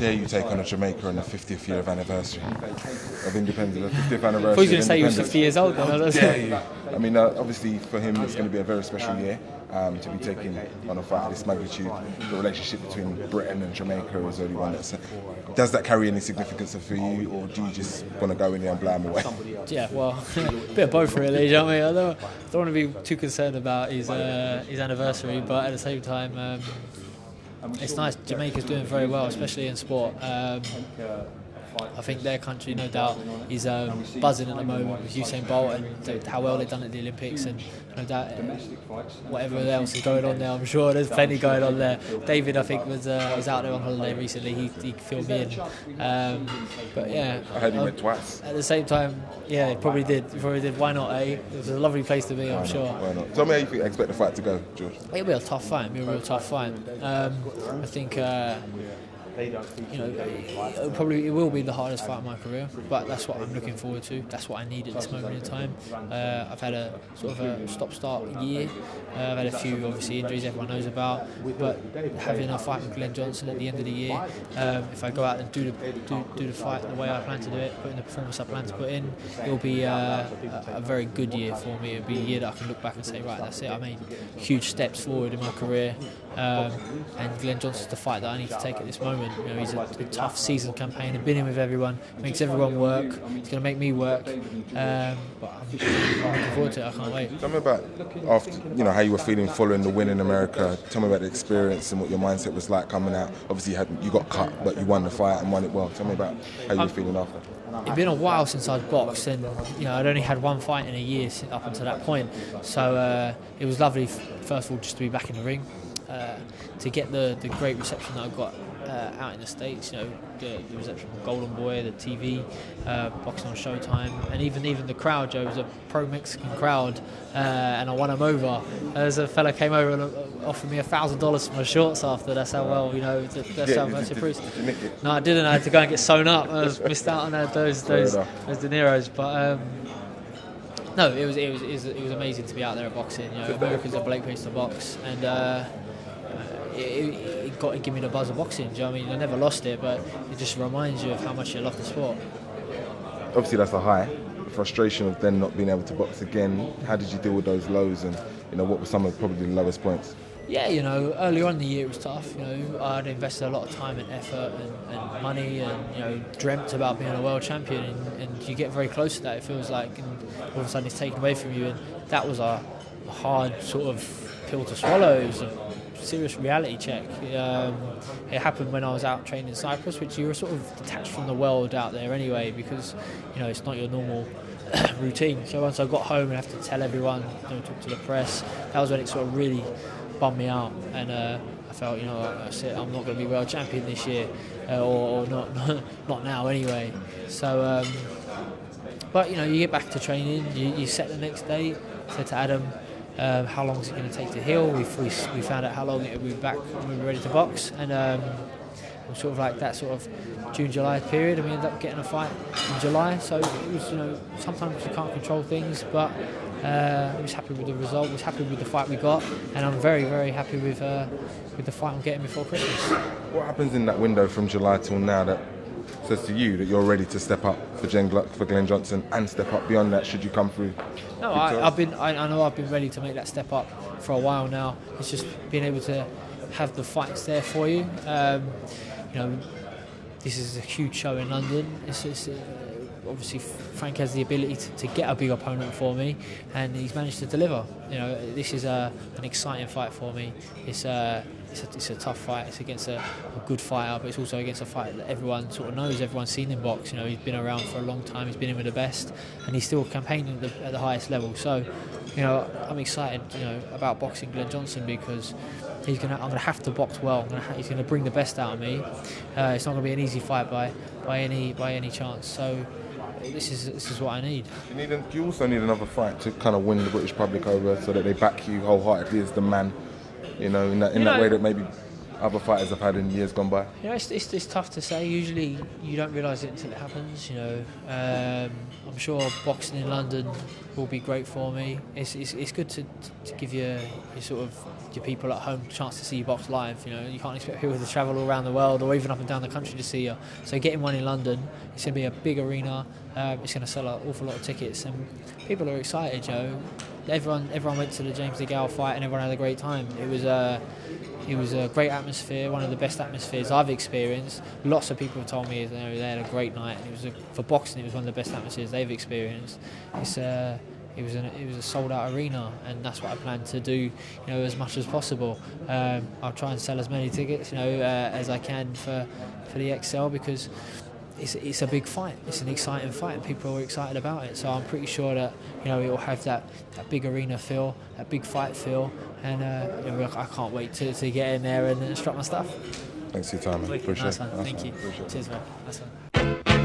dare you take on a Jamaica on the 50th year of anniversary of independence, the 50th anniversary? I was going to say he was 50 years old. I mean, obviously for him it's going to be a very special year to be taking on a fight of this magnitude. The relationship between Britain and Jamaica is only one that's... Does that carry any significance for you, or do you just want to go in there and blow him away? Yeah, well, a bit of both really, you know what I mean? I don't want to be too concerned about his anniversary, but at the same time, it's nice. Jamaica's doing very well, especially in sport. I think their country, no doubt, is buzzing at the moment with Usain Bolt and how well they've done at the Olympics, and no doubt whatever else is going on there, I'm sure there's plenty going on there. David, I think, was out there on holiday recently. He filled me in, but yeah. I heard he went twice. At the same time, yeah, he probably did. Why not? Eh? It was a lovely place to be, I'm sure. Why not? Tell me how you expect the fight to go, George. It'll be a tough fight. It'll be a real tough fight. I think. You know, it will be the hardest fight of my career, but that's what I'm looking forward to. That's what I need at this moment in time. I've had a sort of a stop-start year. I've had a few, obviously, injuries everyone knows about, but having a fight with Glen Johnson at the end of the year, if I go out and do the fight the way I plan to do it, put in the performance I plan to put in, it'll be a very good year for me. It'll be a year that I can look back and say, right, that's it. I made huge steps forward in my career, and Glen Johnson's the fight that I need to take at this moment. You know, he's a tough season campaign. I've been in with everyone, makes everyone work. He's going to make me work. But I'm looking forward to it. I can't wait. Tell me about after, you know, how you were feeling following the win in America. Tell me about the experience and what your mindset was like coming out. Obviously, you got cut, but you won the fight and won it well. Tell me about how you were feeling after. It's been a while since I'd boxed, and you know, I'd only had one fight in a year up until that point. So it was lovely, first of all, just to be back in the ring. To get the great reception that I got out in the States, you know, the reception from Golden Boy, the TV, boxing on Showtime, and even the crowd, Joe, was a pro-Mexican crowd, and I won them over. As a fella came over and offered me $1,000 for my shorts after. That's how well, you know, that's how much it proves. No, I didn't. I had to go and get sewn up. I missed out on those dineros, but. No, it was amazing to be out there at boxing. You know, America's a great place to box, and it got to give me the buzz of boxing. Do you know what I mean? I never lost it, but it just reminds you of how much you love the sport. Obviously, that's a high. The frustration of then not being able to box again. How did you deal with those lows, and you know, what were some of probably the lowest points? Yeah, you know, early on in the year it was tough. You know, I'd invested a lot of time and effort and money, and you know, dreamt about being a world champion, and you get very close to that. It feels like, and all of a sudden it's taken away from you, and that was a hard sort of pill to swallow. It was a serious reality check. It happened when I was out training in Cyprus, which you were sort of detached from the world out there anyway, because you know it's not your normal routine. So once I got home and have to tell everyone, you know, talk to the press, that was when it sort of really bummed me out, and I felt, you know, I'm not going to be world champion this year, or not now anyway. So, but you know, you get back to training, you set the next date. Said to Adam, how long is it going to take to heal? We found out how long it would be back when we were ready to box, and sort of like that sort of June-July period, and we ended up getting a fight in July. So it was, you know, sometimes you can't control things, but I was happy with the result. I was happy with the fight we got, and I'm very, very happy with the fight I'm getting before Christmas. What happens in that window from July till now that says to you that you're ready to step up for Glen Johnson and step up beyond that should you come through? No, I know I've been ready to make that step up for a while now. It's just being able to have the fights there for you. You know, this is a huge show in London. It's obviously Frank has the ability to get a big opponent for me, and he's managed to deliver. You know, this is an exciting fight for me. It's a tough fight. It's against a good fighter, but it's also against a fighter that everyone sort of knows, everyone's seen him box. You know, he's been around for a long time. He's been in with the best, and he's still campaigning at the highest level. So, you know, I'm excited, you know, about boxing Glen Johnson, because I'm gonna have to box well. He's gonna bring the best out of me. It's not gonna be an easy fight by any chance. So this is what I need. You also need another fight to kind of win the British public over, so that they back you wholeheartedly as the man. You know, in that way that maybe other fighters have had in years gone by? You know, it's tough to say. Usually, you don't realise it until it happens. You know, I'm sure boxing in London will be great for me. It's good to give your sort of your people at home a chance to see you box live. You know, you can't expect people to travel all around the world or even up and down the country to see you. So getting one in London, it's going to be a big arena. It's going to sell an awful lot of tickets, and people are excited. You know, everyone went to the James DeGale fight, and everyone had a great time. It was a great atmosphere, one of the best atmospheres I've experienced. Lots of people have told me they had a great night. And for boxing, it was one of the best atmospheres they've experienced. It was a sold-out arena, and that's what I plan to do. You know, as much as possible. I'll try and sell as many tickets, as I can for the XL, because it's a big fight. It's an exciting fight, and people are excited about it. So I'm pretty sure that it will have that big arena feel, that big fight feel, and I can't wait to get in there and strut my stuff. Thanks for your time, man. Appreciate it. Thank you. Appreciate it. Cheers, man. Nice one.